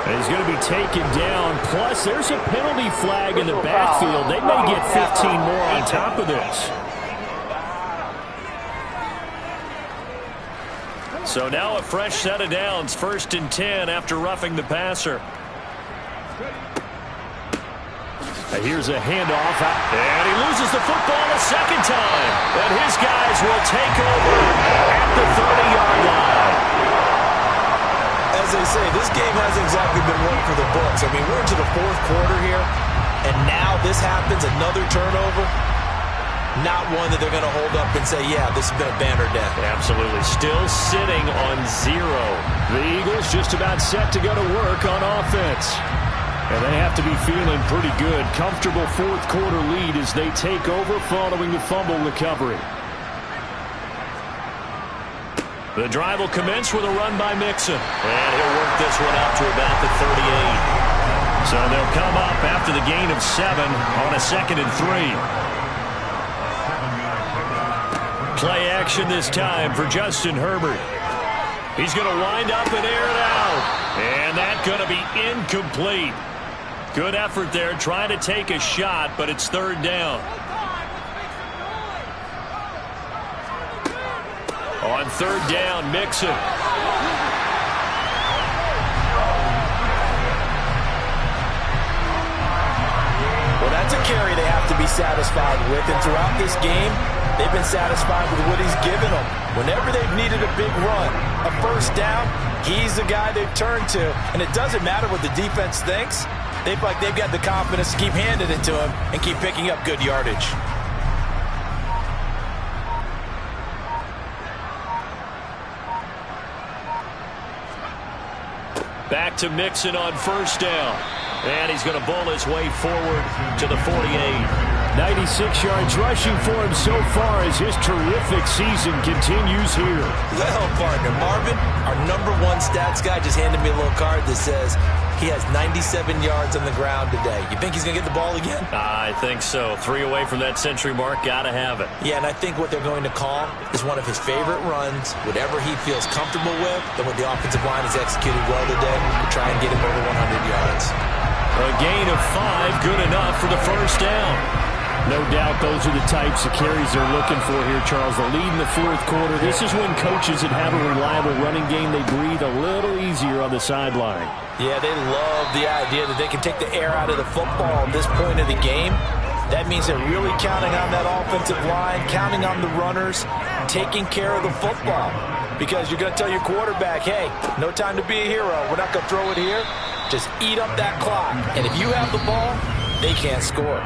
And he's going to be taken down. Plus, there's a penalty flag in the backfield. They may get 15 more on top of this. So now a fresh set of downs. 1st and 10 after roughing the passer. Here's a handoff. And he loses the football a second time. And his guys will take over at the 30-yard line. As they say, this game hasn't exactly been one for the books. I mean, we're into the 4th quarter here, and now this happens, another turnover. not one that they're going to hold up and say, yeah, this has been a banner day. Absolutely. Still sitting on 0. The Eagles just about set to go to work on offense. And they have to be feeling pretty good. Comfortable fourth quarter lead as they take over following the fumble recovery. The drive will commence with a run by Mixon. And he'll work this one out to about the 38. So they'll come up after the gain of 7 on a 2nd and 3. Play action this time for Justin Herbert. He's going to wind up and air it out. And that's going to be incomplete. Good effort there trying to take a shot, but it's 3rd down. On 3rd down, Mixon. Well, that's a carry they have to be satisfied with. And throughout this game, they've been satisfied with what he's given them. Whenever they've needed a big run, a 1st down, he's the guy they've turned to. And it doesn't matter what the defense thinks. They feel like they've got the confidence to keep handing it to him and keep picking up good yardage. Back to Mixon on 1st down. And he's going to bowl his way forward to the 48. 96 yards rushing for him so far as his terrific season continues here. Well, partner, Marvin, our #1 stats guy just handed me a little card that says he has 97 yards on the ground today. You think he's going to get the ball again? I think so. 3 away from that century mark. Got to have it. Yeah, and I think what they're going to call is one of his favorite runs, whatever he feels comfortable with, then what the offensive line has executed well today to try and get him over 100 yards. A gain of 5, good enough for the 1st down. No doubt those are the types of carries they're looking for here, Charles. The lead in the fourth quarter. This is when coaches that have a reliable running game, they breathe a little easier on the sideline. Yeah, they love the idea that they can take the air out of the football at this point of the game. That means they're really counting on that offensive line, counting on the runners, taking care of the football. Because you're going to tell your quarterback, hey, no time to be a hero. We're not going to throw it here. Just eat up that clock. And if you have the ball, they can't score.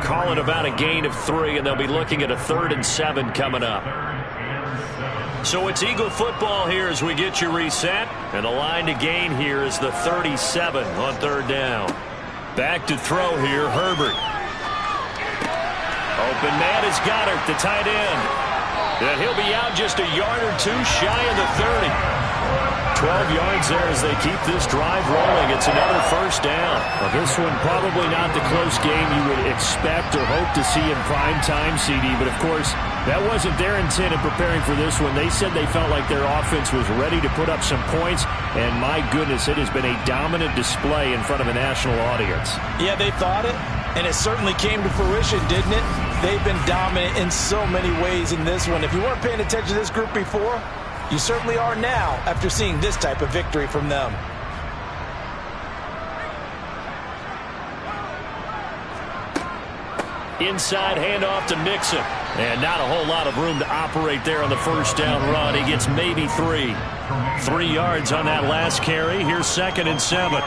Call it about a gain of 3, and they'll be looking at a 3rd and 7 coming up. So it's Eagle football here as we get you reset. And the line to gain here is the 37 on 3rd down. Back to throw here, Herbert. Open man is Goddard, the tight end. And he'll be out just a yard or 2 shy of the 30. 12 yards there as they keep this drive rolling. It's another 1st down. Well, this one probably not the close game you would expect or hope to see in prime time, CD. But, of course, that wasn't their intent in preparing for this one. They said they felt like their offense was ready to put up some points. And, my goodness, it has been a dominant display in front of a national audience. Yeah, they thought it, and it certainly came to fruition, didn't it? They've been dominant in so many ways in this one. If you weren't paying attention to this group before, you certainly are now after seeing this type of victory from them. Inside handoff to Mixon. And not a whole lot of room to operate there on the 1st down run. He gets maybe 3. 3 yards on that last carry. Here's 2nd and 7.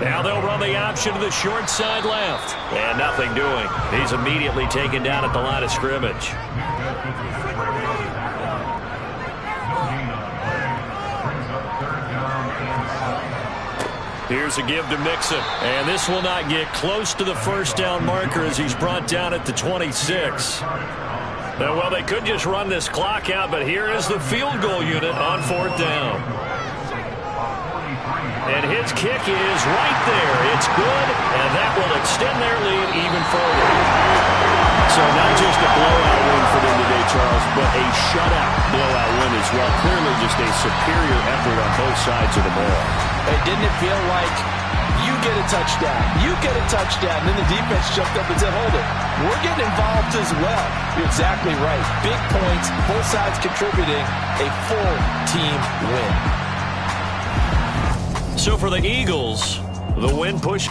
Now they'll run the option to the short side left. And nothing doing. He's immediately taken down at the line of scrimmage. Here's a give to Mixon. And this will not get close to the 1st down marker as he's brought down at the 26. Well, they could just run this clock out, but here is the field goal unit on 4th down. And his kick is right there. It's good, and that will extend their lead even further. So not just a blowout win for them today, Charles, but a shutout blowout win as well. Clearly just a superior effort on both sides of the ball. Hey, didn't it feel like you get a touchdown, you get a touchdown, and then the defense jumped up and said, hold it, we're getting involved as well. You're exactly right. Big points, both sides contributing, a full team win. So for the Eagles, the win push